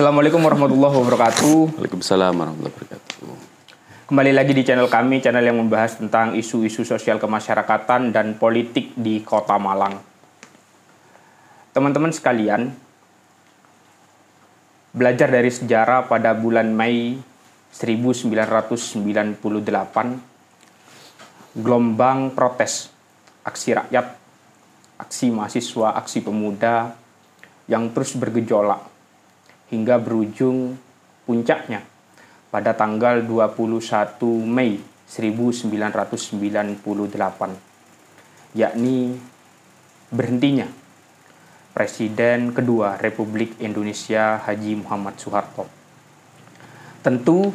Assalamualaikum warahmatullahi wabarakatuh. Waalaikumsalam warahmatullahi wabarakatuh. Kembali lagi di channel kami, channel yang membahas tentang isu-isu sosial kemasyarakatan dan politik di Kota Malang. Teman-teman sekalian, belajar dari sejarah pada bulan Mei 1998, gelombang protes, aksi rakyat, aksi mahasiswa, aksi pemuda yang terus bergejolak hingga berujung puncaknya pada tanggal 21 Mei 1998, yakni berhentinya Presiden kedua Republik Indonesia Haji Muhammad Soeharto. Tentu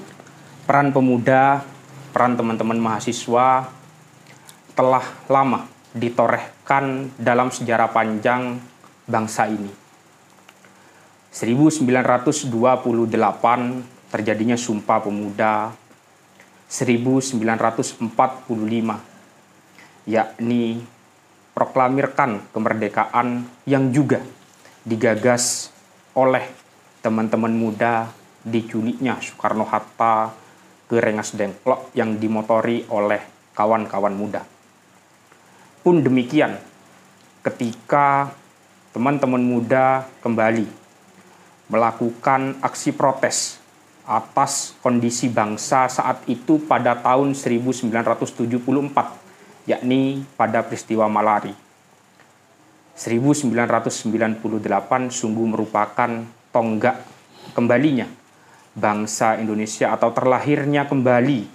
peran pemuda, peran teman-teman mahasiswa telah lama ditorehkan dalam sejarah panjang bangsa ini. 1928 terjadinya Sumpah Pemuda, 1945 yakni proklamirkan kemerdekaan yang juga digagas oleh teman-teman muda diculiknya Soekarno-Hatta ke Rengas Dengklok yang dimotori oleh kawan-kawan muda. Pun demikian, ketika teman-teman muda kembali melakukan aksi protes atas kondisi bangsa saat itu pada tahun 1974, yakni pada peristiwa Malari. 1998 sungguh merupakan tonggak kembalinya bangsa Indonesia atau terlahirnya kembali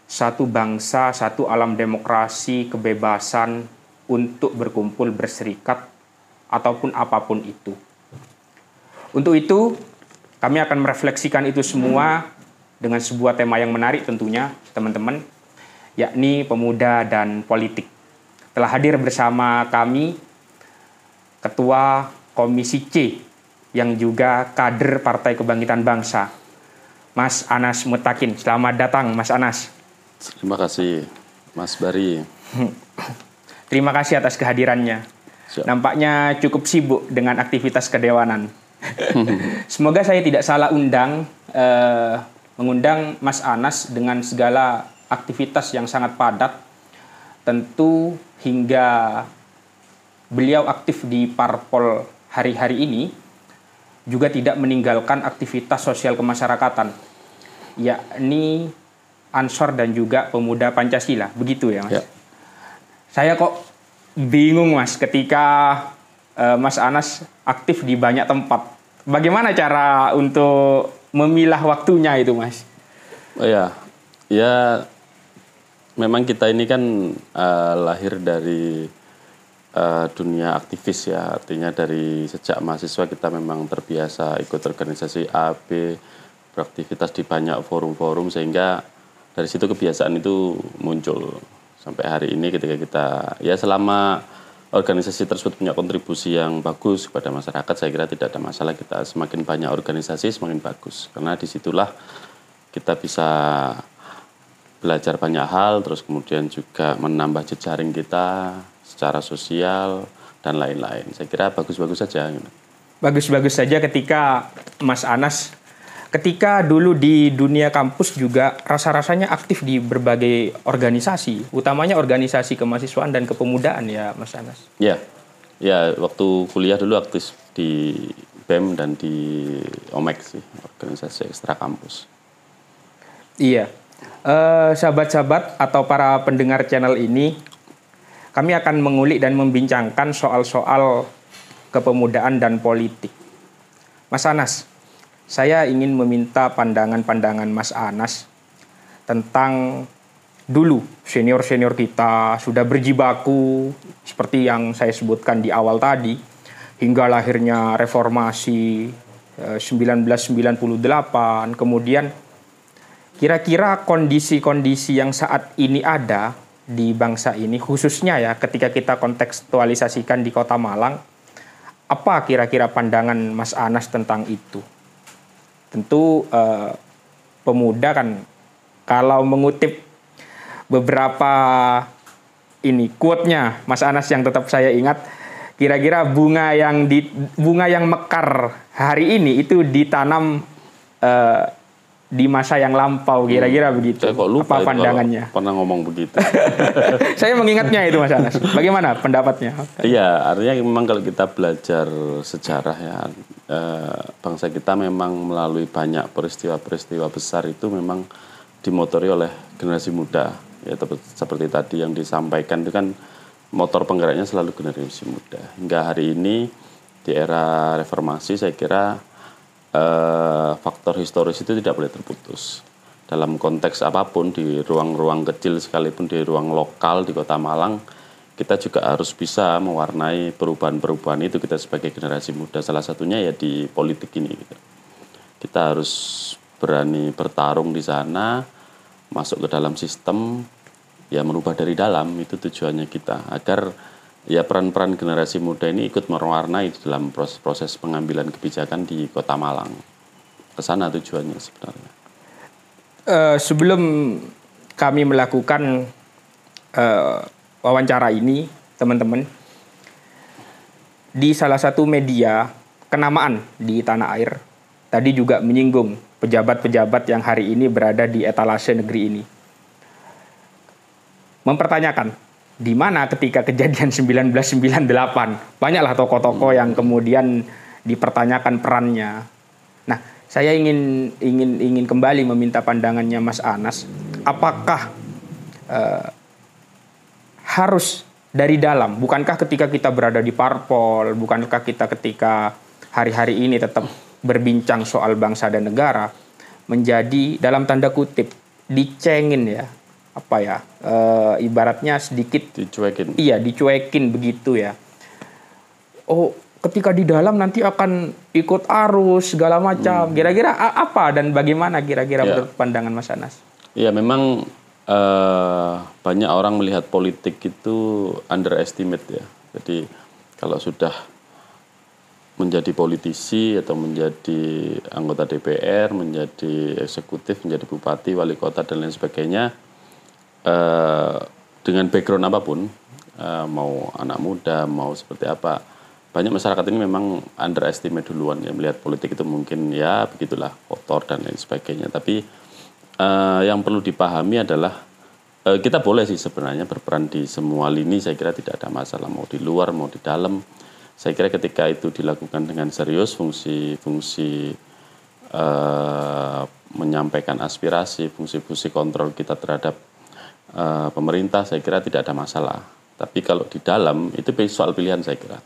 satu bangsa, satu alam demokrasi, kebebasan untuk berkumpul, berserikat, ataupun apapun itu. Untuk itu, kami akan merefleksikan itu semua dengan sebuah tema yang menarik tentunya, teman-teman, yakni pemuda dan politik. Telah hadir bersama kami Ketua Komisi C yang juga kader Partai Kebangkitan Bangsa, Mas Anas Mutakin. Selamat datang, Mas Anas. Terima kasih, Mas Bari. Terima kasih atas kehadirannya. Siap. Nampaknya cukup sibuk dengan aktivitas kedewanan. Semoga saya tidak salah mengundang Mas Anas dengan segala aktivitas yang sangat padat. Tentu hingga beliau aktif di parpol hari-hari ini juga tidak meninggalkan aktivitas sosial kemasyarakatan, yakni Ansor dan juga Pemuda Pancasila. Begitu ya, Mas? Ya. Saya kok bingung, Mas, ketika Mas Anas aktif di banyak tempat. Bagaimana cara untuk memilah waktunya itu, Mas? Oh ya, memang kita ini kan lahir dari dunia aktivis ya. Artinya dari sejak mahasiswa kita memang terbiasa ikut organisasi A, B, beraktivitas di banyak forum-forum, sehingga dari situ kebiasaan itu muncul. Sampai hari ini ketika kita, ya selama organisasi tersebut punya kontribusi yang bagus kepada masyarakat, saya kira tidak ada masalah. Kita semakin banyak organisasi semakin bagus, karena disitulah kita bisa belajar banyak hal, terus kemudian juga menambah jejaring kita secara sosial dan lain-lain. Saya kira bagus-bagus saja. Bagus-bagus saja ketika Mas Anas, ketika dulu di dunia kampus juga rasa-rasanya aktif di berbagai organisasi, utamanya organisasi kemahasiswaan dan kepemudaan ya, Mas Anas. Ya, waktu kuliah dulu aktif di BEM dan di OMEK sih, organisasi ekstra kampus. Iya, sahabat-sahabat atau para pendengar channel ini, kami akan mengulik dan membincangkan soal-soal kepemudaan dan politik. Mas Anas, saya ingin meminta pandangan-pandangan Mas Anas tentang dulu senior-senior kita sudah berjibaku seperti yang saya sebutkan di awal tadi, hingga lahirnya reformasi 1998, kemudian kira-kira kondisi-kondisi yang saat ini ada di bangsa ini, khususnya ya ketika kita kontekstualisasikan di Kota Malang, apa kira-kira pandangan Mas Anas tentang itu? Tentu pemuda kan, kalau mengutip beberapa quote-nya Mas Anas yang tetap saya ingat, kira-kira bunga yang mekar hari ini itu ditanam di masa yang lampau, kira-kira begitu. Saya kok lupa apa pandangannya? Pernah ngomong begitu. Saya mengingatnya itu Mas Anas. Bagaimana pendapatnya? Iya, artinya memang kalau kita belajar sejarah ya, bangsa kita memang melalui banyak peristiwa-peristiwa besar itu memang dimotori oleh generasi muda. Ya, seperti tadi yang disampaikan itu kan motor penggeraknya selalu generasi muda. Hingga hari ini di era reformasi saya kira faktor historis itu tidak boleh terputus. Dalam konteks apapun, di ruang-ruang kecil sekalipun, di ruang lokal di Kota Malang, kita juga harus bisa mewarnai perubahan-perubahan itu kita sebagai generasi muda. Salah satunya ya di politik ini. Kita harus berani bertarung di sana, masuk ke dalam sistem, ya merubah dari dalam, itu tujuannya kita. Agar ya peran-peran generasi muda ini ikut mewarnai dalam proses pengambilan kebijakan di Kota Malang. Kesana tujuannya sebenarnya. Sebelum kami melakukan wawancara ini, teman-teman, di salah satu media kenamaan di tanah air, tadi juga menyinggung pejabat-pejabat yang hari ini berada di etalase negeri ini. Mempertanyakan, di mana ketika kejadian 1998 banyaklah tokoh-tokoh yang kemudian dipertanyakan perannya. Nah, saya ingin kembali meminta pandangannya Mas Anas. Apakah harus dari dalam? Bukankah ketika kita berada di parpol, bukankah kita ketika hari-hari ini tetap berbincang soal bangsa dan negara menjadi dalam tanda kutip dicengin ya? Apa ya, ibaratnya sedikit dicuekin. Iya, dicuekin begitu ya. Oh, ketika di dalam nanti akan ikut arus segala macam. Kira-kira apa dan bagaimana kira-kira menurut pandangan Mas Anas? Iya, memang banyak orang melihat politik itu underestimate ya. Jadi kalau sudah menjadi politisi atau menjadi anggota DPR, menjadi eksekutif, menjadi bupati, wali kota dan lain sebagainya, dengan background apapun, mau anak muda, mau seperti apa, banyak masyarakat ini memang underestimate duluan ya, melihat politik itu mungkin ya begitulah, kotor dan lain sebagainya. Tapi yang perlu dipahami adalah kita boleh sih sebenarnya berperan di semua lini, saya kira tidak ada masalah, mau di luar, mau di dalam. Saya kira ketika itu dilakukan dengan serius, fungsi menyampaikan aspirasi, fungsi-fungsi kontrol kita terhadap pemerintah, saya kira tidak ada masalah. Tapi kalau di dalam, itu soal pilihan saya kira.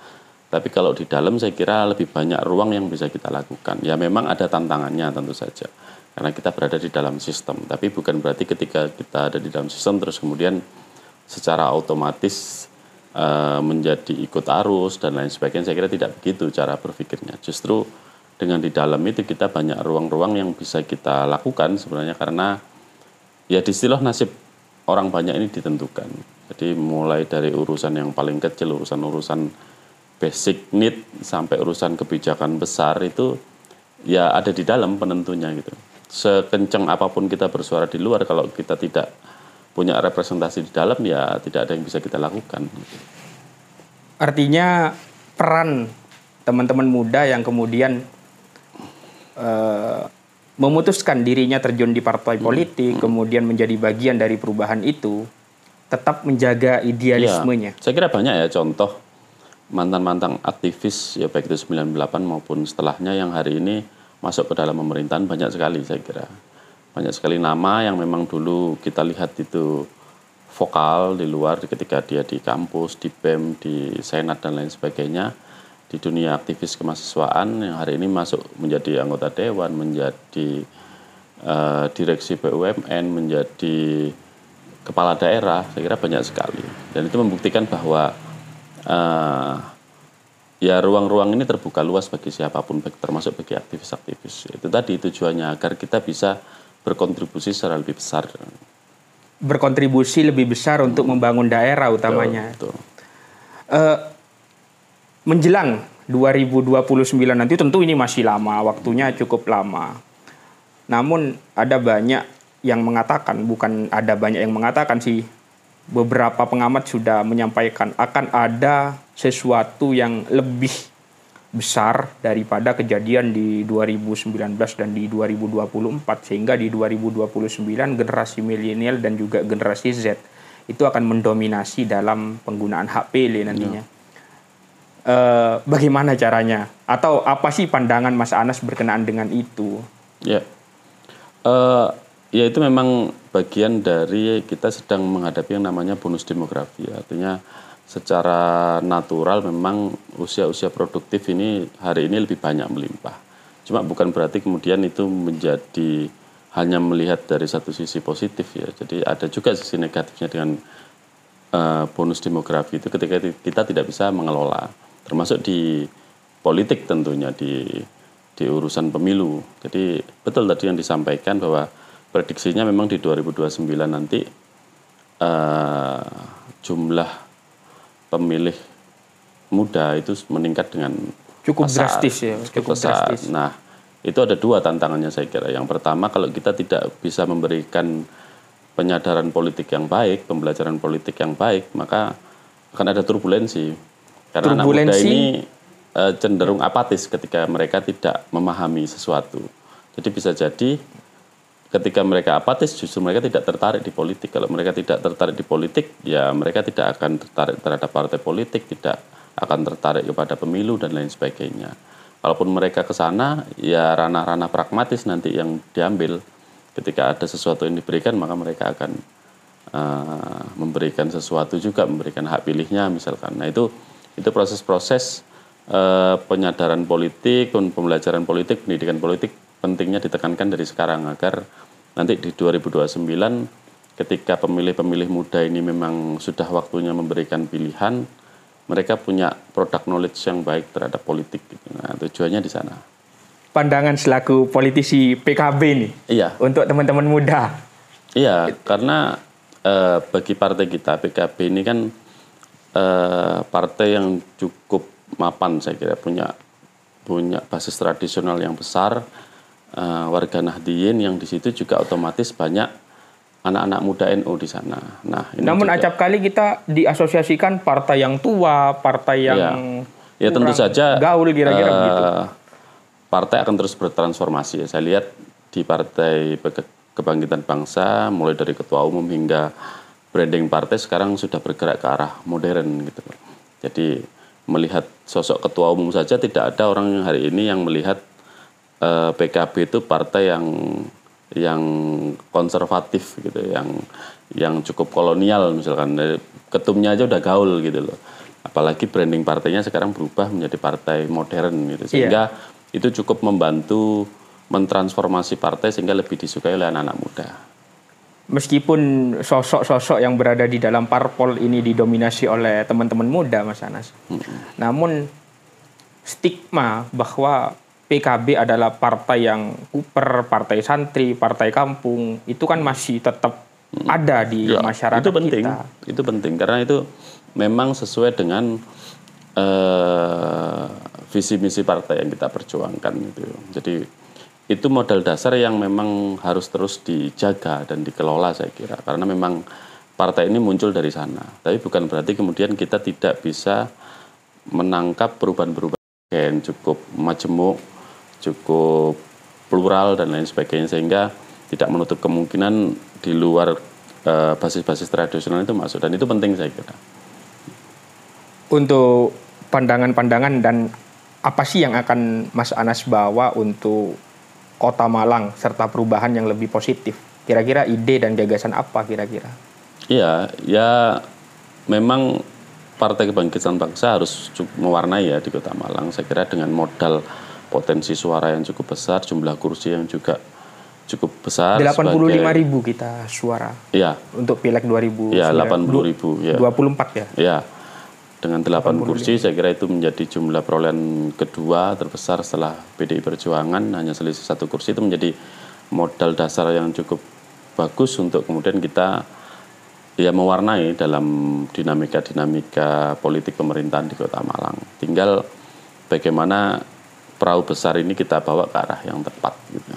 Tapi kalau di dalam saya kira lebih banyak ruang yang bisa kita lakukan. Ya memang ada tantangannya tentu saja. Karena kita berada di dalam sistem. Tapi bukan berarti ketika kita ada di dalam sistem terus kemudian secara otomatis menjadi ikut arus dan lain sebagainya. Saya kira tidak begitu cara berpikirnya. Justru dengan di dalam itu kita banyak ruang-ruang yang bisa kita lakukan sebenarnya, karena ya disitulah nasib orang banyak ini ditentukan. Jadi mulai dari urusan yang paling kecil, urusan basic need, sampai urusan kebijakan besar itu ya ada di dalam penentunya gitu. Sekencang apapun kita bersuara di luar, kalau kita tidak punya representasi di dalam ya tidak ada yang bisa kita lakukan. Artinya peran teman-teman muda yang kemudian memutuskan dirinya terjun di partai politik, kemudian menjadi bagian dari perubahan itu, tetap menjaga idealismenya. Ya, saya kira banyak ya contoh mantan-mantan aktivis ya baik itu 98 maupun setelahnya yang hari ini masuk ke dalam pemerintahan, banyak sekali saya kira. Banyak sekali nama yang memang dulu kita lihat itu vokal di luar ketika dia di kampus, di BEM, di Senat dan lain sebagainya. Di dunia aktivis kemahasiswaan yang hari ini masuk menjadi anggota dewan, menjadi direksi BUMN, menjadi kepala daerah, saya kira banyak sekali. Dan itu membuktikan bahwa ya ruang-ruang ini terbuka luas bagi siapapun, termasuk bagi aktivis-aktivis. Itu tadi tujuannya agar kita bisa berkontribusi secara lebih besar. Berkontribusi lebih besar untuk membangun daerah utamanya. Betul. Menjelang 2029 nanti tentu ini masih lama, waktunya cukup lama. Namun ada banyak yang mengatakan, bukan ada banyak yang mengatakan sih, beberapa pengamat sudah menyampaikan akan ada sesuatu yang lebih besar daripada kejadian di 2019 dan di 2024, sehingga di 2029 generasi milenial dan juga generasi Z itu akan mendominasi dalam penggunaan hak pilih nantinya. Bagaimana caranya? Atau apa sih pandangan Mas Anas berkenaan dengan itu? Ya, ya itu memang bagian dari kita sedang menghadapi yang namanya bonus demografi. Artinya secara natural memang usia-usia produktif ini hari ini lebih banyak melimpah. Cuma bukan berarti kemudian itu menjadi hanya melihat dari satu sisi positif ya. Jadi ada juga sisi negatifnya dengan bonus demografi itu ketika kita tidak bisa mengelola. Termasuk di politik tentunya, di urusan pemilu. Jadi betul tadi yang disampaikan bahwa prediksinya memang di 2029 nanti jumlah pemilih muda itu meningkat dengan cukup pesat, drastis ya, cukup drastis. Nah, itu ada dua tantangannya saya kira. Yang pertama, kalau kita tidak bisa memberikan penyadaran politik yang baik, pembelajaran politik yang baik, maka akan ada turbulensi. Karena anak muda ini cenderung apatis ketika mereka tidak memahami sesuatu. Jadi bisa jadi ketika mereka apatis justru mereka tidak tertarik di politik. Kalau mereka tidak tertarik di politik, ya mereka tidak akan tertarik terhadap partai politik, tidak akan tertarik kepada pemilu dan lain sebagainya. Kalaupun mereka ke sana, ya ranah-ranah pragmatis nanti yang diambil. Ketika ada sesuatu yang diberikan, maka mereka akan memberikan sesuatu juga, memberikan hak pilihnya misalkan. Nah itu proses-proses penyadaran politik, pembelajaran politik, pendidikan politik pentingnya ditekankan dari sekarang agar nanti di 2029 ketika pemilih-pemilih muda ini memang sudah waktunya memberikan pilihan, mereka punya product knowledge yang baik terhadap politik. Nah tujuannya di sana. Pandangan selaku politisi PKB nih, iya, untuk teman-teman muda. Iya, karena bagi partai kita PKB ini kan partai yang cukup mapan saya kira, punya basis tradisional yang besar, warga Nahdliyin yang di situ juga otomatis banyak anak-anak muda NU di sana. Nah, ini namun juga, acap kali kita diasosiasikan partai yang tua, partai yang ya tentu saja gaul kira-kira begitu. Partai akan terus bertransformasi. Saya lihat di Partai Kebangkitan Bangsa mulai dari ketua umum hingga branding partai sekarang sudah bergerak ke arah modern gitu. Jadi melihat sosok ketua umum saja tidak ada orang yang hari ini yang melihat PKB itu partai yang konservatif gitu, yang cukup kolonial misalkan. Ketumnya aja udah gaul gitu loh. Apalagi branding partainya sekarang berubah menjadi partai modern gitu. Sehingga itu cukup membantu mentransformasi partai sehingga lebih disukai oleh anak-anak muda. Meskipun sosok-sosok yang berada di dalam parpol ini didominasi oleh teman-teman muda, Mas Anas. Namun stigma bahwa PKB adalah partai yang kuper, partai santri, partai kampung, itu kan masih tetap ada di masyarakat itu penting, kita. Itu penting karena itu memang sesuai dengan visi misi partai yang kita perjuangkan gitu. Jadi itu modal dasar yang memang harus terus dijaga dan dikelola saya kira. Karena memang partai ini muncul dari sana. Tapi bukan berarti kemudian kita tidak bisa menangkap perubahan-perubahan yang cukup majemuk, cukup plural dan lain sebagainya. Sehingga tidak menutup kemungkinan di luar basis-basis tradisional itu masuk. Dan itu penting saya kira. Untuk pandangan-pandangan dan apa sih yang akan Mas Anas bawa untuk Kota Malang serta perubahan yang lebih positif? Kira-kira ide dan gagasan apa kira-kira? Iya, ya memang Partai Kebangkitan Bangsa harus mewarnai ya di Kota Malang. Saya kira dengan modal potensi suara yang cukup besar, jumlah kursi yang juga cukup besar. 85.000 kita suara. Iya. Untuk Pileg 2000. Iya, 80.000 ya. 24 ya. Iya. Dengan 8 kursi saya kira itu menjadi jumlah perolehan kedua terbesar setelah PDI Perjuangan, hanya selisih 1 kursi. Itu menjadi modal dasar yang cukup bagus untuk kemudian kita ya mewarnai dalam dinamika politik pemerintahan di Kota Malang. Tinggal bagaimana perahu besar ini kita bawa ke arah yang tepat gitu.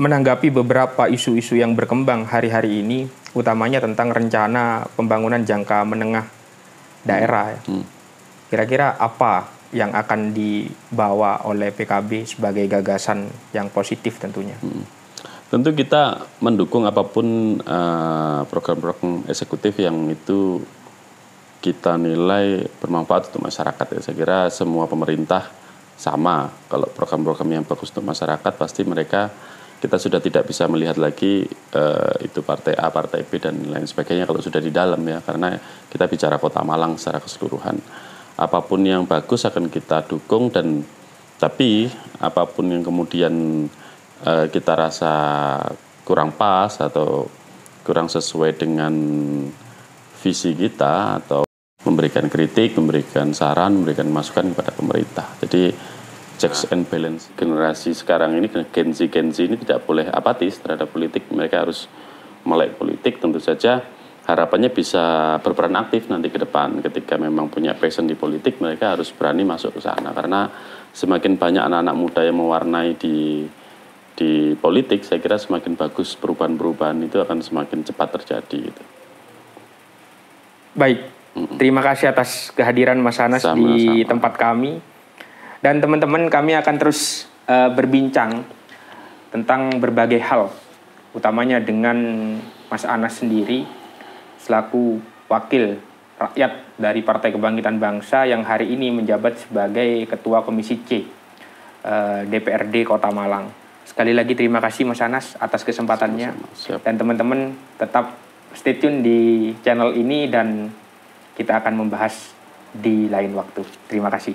menanggapi beberapa isu-isu yang berkembang hari-hari ini, utamanya tentang rencana pembangunan jangka menengah daerah. Kira-kira apa yang akan dibawa oleh PKB sebagai gagasan yang positif tentunya? Tentu kita mendukung apapun program-program eksekutif yang itu kita nilai bermanfaat untuk masyarakat. Ya. Saya kira semua pemerintah sama. Kalau program-program yang bagus untuk masyarakat, pasti kita sudah tidak bisa melihat lagi itu partai A, partai B, dan lain sebagainya kalau sudah di dalam ya. Karena kita bicara Kota Malang secara keseluruhan. Apapun yang bagus akan kita dukung, tapi apapun yang kemudian kita rasa kurang pas atau kurang sesuai dengan visi kita, atau memberikan kritik, memberikan saran, memberikan masukan kepada pemerintah. Jadi checks and balance. Generasi sekarang ini, Gen Z ini tidak boleh apatis terhadap politik. Mereka harus melek politik. Tentu saja harapannya bisa berperan aktif nanti ke depan. Ketika memang punya passion di politik, mereka harus berani masuk ke sana. Karena semakin banyak anak-anak muda yang mewarnai di politik, saya kira semakin bagus perubahan-perubahan itu akan semakin cepat terjadi. Gitu. Baik, terima kasih atas kehadiran Mas Anas di tempat kami. Dan teman-teman, kami akan terus berbincang tentang berbagai hal, utamanya dengan Mas Anas sendiri, selaku wakil rakyat dari Partai Kebangkitan Bangsa yang hari ini menjabat sebagai Ketua Komisi C DPRD Kota Malang. Sekali lagi terima kasih Mas Anas atas kesempatannya. Dan teman-teman tetap stay tune di channel ini dan kita akan membahas di lain waktu. Terima kasih.